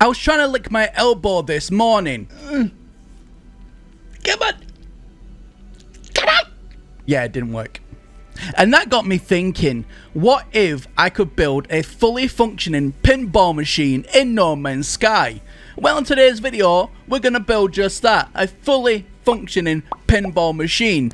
I was trying to lick my elbow this morning. Come on. Come on. Yeah, it didn't work. And that got me thinking, what if I could build a fully functioning pinball machine in No Man's Sky? Well, in today's video, we're going to build just that, a fully functioning pinball machine.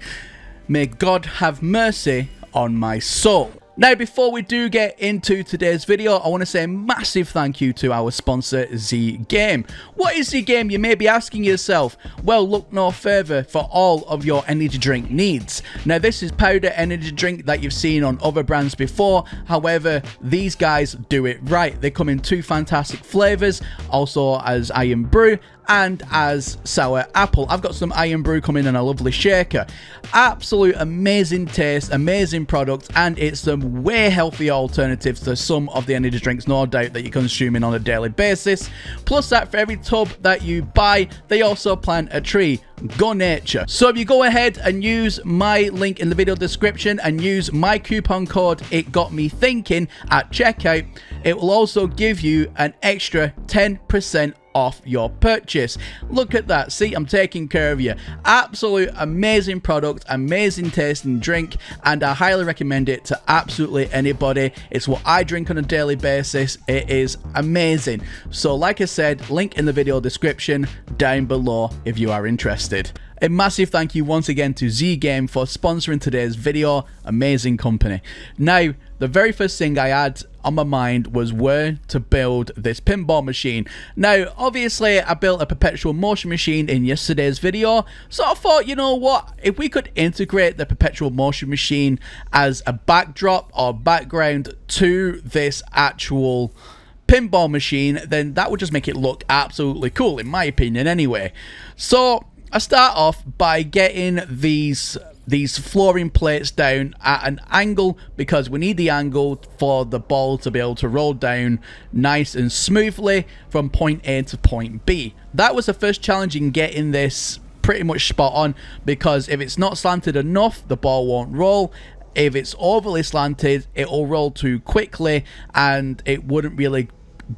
May God have mercy on my soul. Now, before we do get into today's video, I want to say a massive thank you to our sponsor, Z Game. What is Z Game, you may be asking yourself? Well, look no further for all of your energy drink needs. Now, this is powder energy drink that you've seen on other brands before. However, these guys do it right. They come in two fantastic flavors, also as Iron Brew and as Sour Apple. I've got some Iron Brew coming in a lovely shaker. Absolute amazing taste, amazing product, and it's a way healthier alternatives to some of the energy drinks, no doubt, that you're consuming on a daily basis. Plus that, for every tub that you buy, they also plant a tree. Go nature. So if you go ahead and use my link in the video description and use my coupon code ItGotMeThinking at checkout, it will also give you an extra 10% off your purchase. Look at that. See, I'm taking care of you. Absolute amazing product, amazing tasting drink, and I highly recommend it to absolutely anybody. It's what I drink on a daily basis. It is amazing. So like I said, link in the video description down below if you are interested. A massive thank you once again to Z Game for sponsoring today's video. Amazing company. Now, the very first thing I had on my mind was where to build this pinball machine. Now, obviously, I built a perpetual motion machine in yesterday's video, so I thought, you know what, if we could integrate the perpetual motion machine as a backdrop or background to this actual pinball machine, then that would just make it look absolutely cool, in my opinion anyway. So I start off by getting these flooring plates down at an angle, because we need the angle for the ball to be able to roll down nice and smoothly from point A to point B. That was the first challenge in getting this pretty much spot on, because if it's not slanted enough, the ball won't roll. If it's overly slanted, it will roll too quickly and it wouldn't really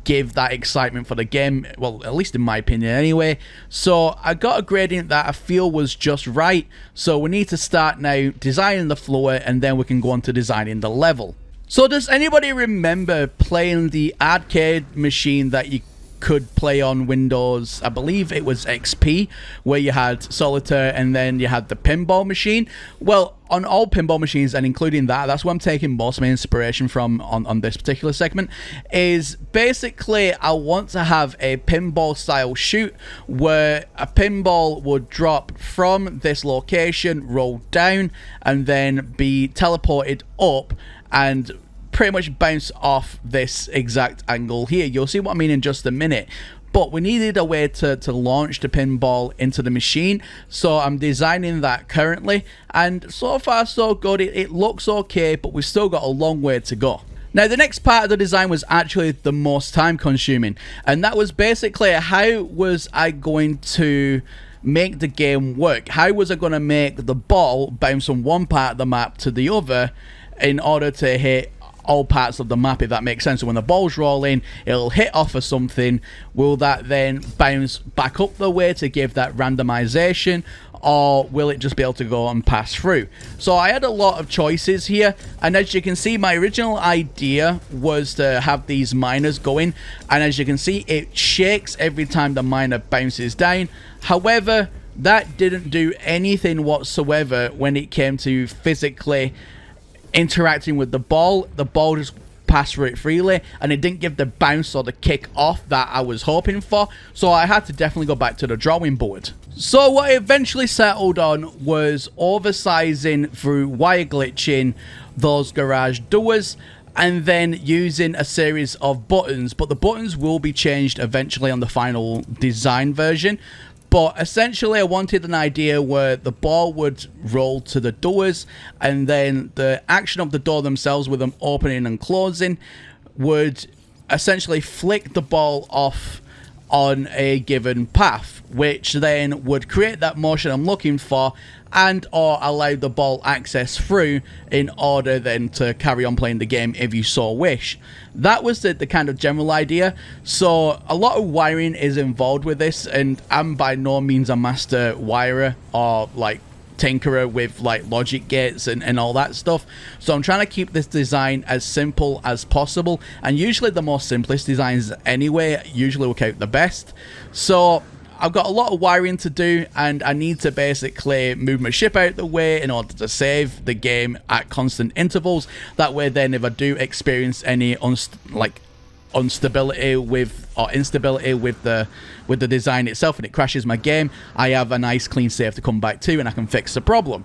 give that excitement for the game, well, at least in my opinion anyway. So I got a gradient that I feel was just right, so we need to start now designing the floor, and then we can go on to designing the level. So does anybody remember playing the arcade machine that you could play on Windows? I believe it was XP, where you had solitaire and then you had the pinball machine. Well, on all pinball machines, and including that's where I'm taking most of my inspiration from on this particular segment, is basically I want to have a pinball style shoot where a pinball would drop from this location, roll down, and then be teleported up and pretty much bounce off this exact angle here. You'll see what I mean in just a minute. But we needed a way to launch the pinball into the machine, so I'm designing that currently, and so far so good. It looks okay, but we've still got a long way to go. Now, the next part of the design was actually the most time consuming, and that was basically how was I going to make the game work? How was I going to make the ball bounce from one part of the map to the other in order to hit all parts of the map, if that makes sense? So when the ball's rolling, it'll hit off of something. Will that then bounce back up the way to give that randomization, or will it just be able to go and pass through? So I had a lot of choices here, and as you can see, my original idea was to have these miners going, and as you can see, it shakes every time the miner bounces down. However, that didn't do anything whatsoever when it came to physically interacting with the ball. The ball just passed through it freely, and it didn't give the bounce or the kick off that I was hoping for, so I had to definitely go back to the drawing board. So what I eventually settled on was oversizing through wire glitching those garage doors, and then using a series of buttons, but the buttons will be changed eventually on the final design version. But essentially, I wanted an idea where the ball would roll to the doors, and then the action of the door themselves, with them opening and closing, would essentially flick the ball off on a given path, which then would create that motion I'm looking for and or allow the ball access through in order then to carry on playing the game if you so wish. That was the kind of general idea. So a lot of wiring is involved with this, and I'm by no means a master wirer or like tinkerer with like logic gates and all that stuff, so I'm trying to keep this design as simple as possible, and usually the more simplest designs anyway usually work out the best. So I've got a lot of wiring to do, and I need to basically move my ship out the way in order to save the game at constant intervals. That way then if I do experience any instability with the design itself and it crashes my game, I have a nice clean save to come back to and I can fix the problem.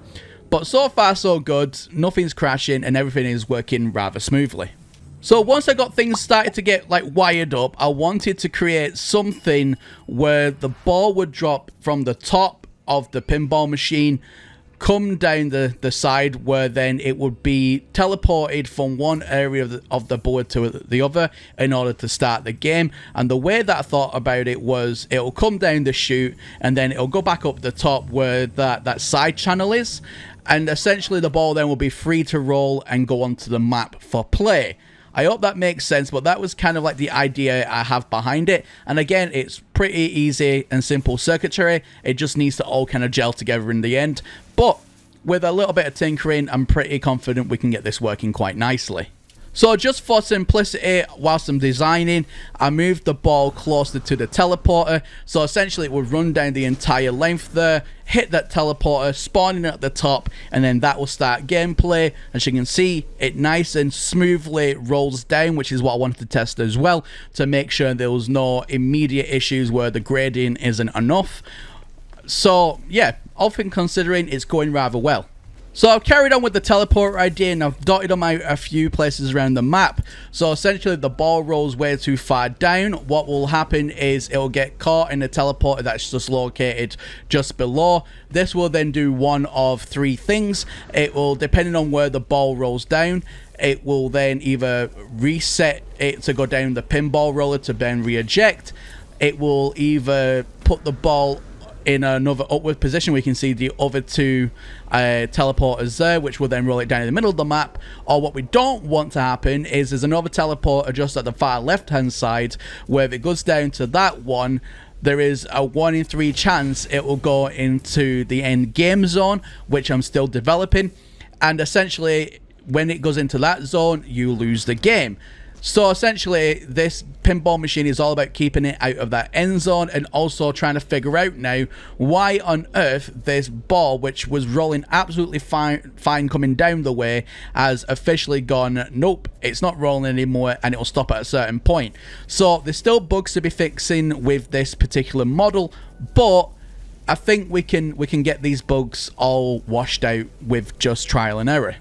But so far so good, nothing's crashing and everything is working rather smoothly. So once I got things started to get like wired up, I wanted to create something where the ball would drop from the top of the pinball machine, come down the side, where then it would be teleported from one area of the board to the other in order to start the game. And the way that I thought about it was it'll come down the chute and then it'll go back up the top where that side channel is, and essentially the ball then will be free to roll and go onto the map for play. I hope that makes sense, but that was kind of like the idea I have behind it. And again, it's pretty easy and simple circuitry. It just needs to all kind of gel together in the end. But with a little bit of tinkering, I'm pretty confident we can get this working quite nicely. So just for simplicity, whilst I'm designing, I moved the ball closer to the teleporter. So essentially it would run down the entire length there, hit that teleporter, spawning at the top, and then that will start gameplay. As you can see, it nice and smoothly rolls down, which is what I wanted to test as well, to make sure there was no immediate issues where the gradient isn't enough. So yeah, all things considering, it's going rather well. So I've carried on with the teleporter idea and I've dotted them out a few places around the map. So essentially the ball rolls way too far down. What will happen is it'll get caught in a teleporter that's just located just below. This will then do one of three things. It will, depending on where the ball rolls down, it will then either reset it to go down the pinball roller to then re-eject. It will either put the ball in another upward position. We can see the other two teleporters there, which will then roll it down in the middle of the map. Or what we don't want to happen is there's another teleporter just at the far left hand side, where if it goes down to that one, there is a 1 in 3 chance it will go into the end game zone, which I'm still developing, and essentially when it goes into that zone you lose the game. So essentially this pinball machine is all about keeping it out of that end zone, and also trying to figure out now why on earth this ball, which was rolling absolutely fine coming down the way, has officially gone, nope, it's not rolling anymore, and it will stop at a certain point. So there's still bugs to be fixing with this particular model, but I think we can get these bugs all washed out with just trial and error.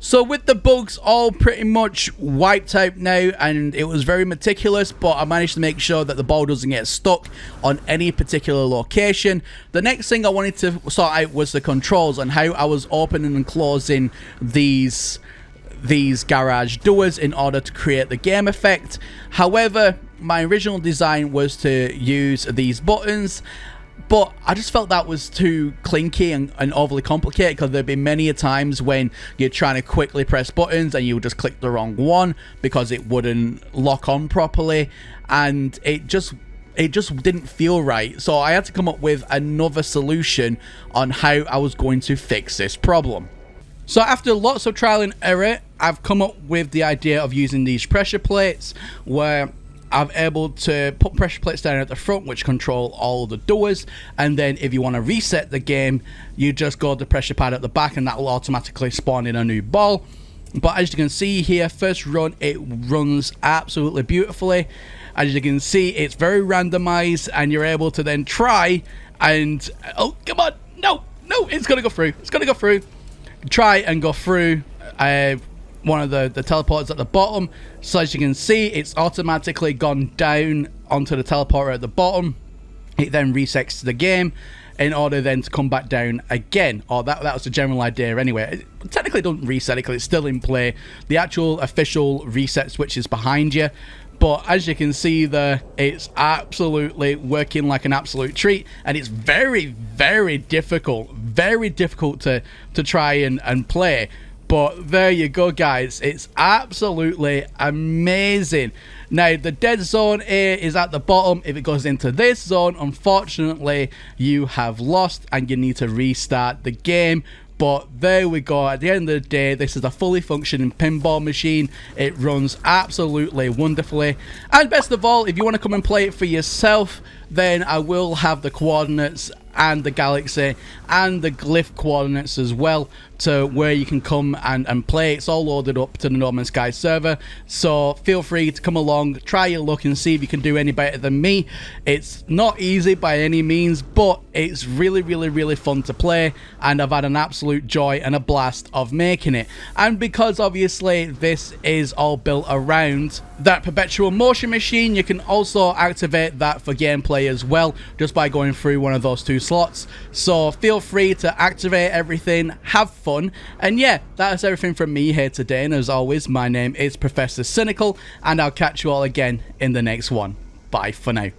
So with the bugs all pretty much wiped out now, and it was very meticulous, but I managed to make sure that the ball doesn't get stuck on any particular location. The next thing I wanted to sort out was the controls and how I was opening and closing these garage doors in order to create the game effect. However, my original design was to use these buttons, but I just felt that was too clinky and overly complicated, because there'd be many a times when you're trying to quickly press buttons and you would just click the wrong one because it wouldn't lock on properly, and it just didn't feel right. So I had to come up with another solution on how I was going to fix this problem. So after lots of trial and error, I've come up with the idea of using these pressure plates, where I'm able to put pressure plates down at the front which control all the doors, and then if you want to reset the game, you just go to the pressure pad at the back and that will automatically spawn in a new ball. But as you can see here, first run it runs absolutely beautifully. As you can see, it's very randomized, and you're able to then try and, oh come on, no, it's gonna go through, try and go through one of the teleporters at the bottom. So as you can see, it's automatically gone down onto the teleporter at the bottom. It then resets the game in order then to come back down again. Or that was the general idea anyway. It technically doesn't reset it because it's still in play. The actual official reset switch is behind you, but as you can see there, it's absolutely working like an absolute treat, and it's very, very difficult to try and play. But there you go, guys. It's absolutely amazing. Now, the dead zone here is at the bottom. If it goes into this zone, unfortunately, you have lost and you need to restart the game. But there we go. At the end of the day, this is a fully functioning pinball machine. It runs absolutely wonderfully. And best of all, if you want to come and play it for yourself, then I will have the coordinates and the galaxy and the glyph coordinates as well to where you can come and play. It's all loaded up to the No Man's Sky server, so feel free to come along, try your luck and see if you can do any better than me. It's not easy by any means, but it's really fun to play, and I've had an absolute joy and a blast of making it. And because obviously this is all built around that perpetual motion machine, you can also activate that for gameplay as well, just by going through one of those two slots. So feel free to activate everything, have fun, and yeah, that's everything from me here today. And as always, my name is Professor Cynical, and I'll catch you all again in the next one. Bye for now.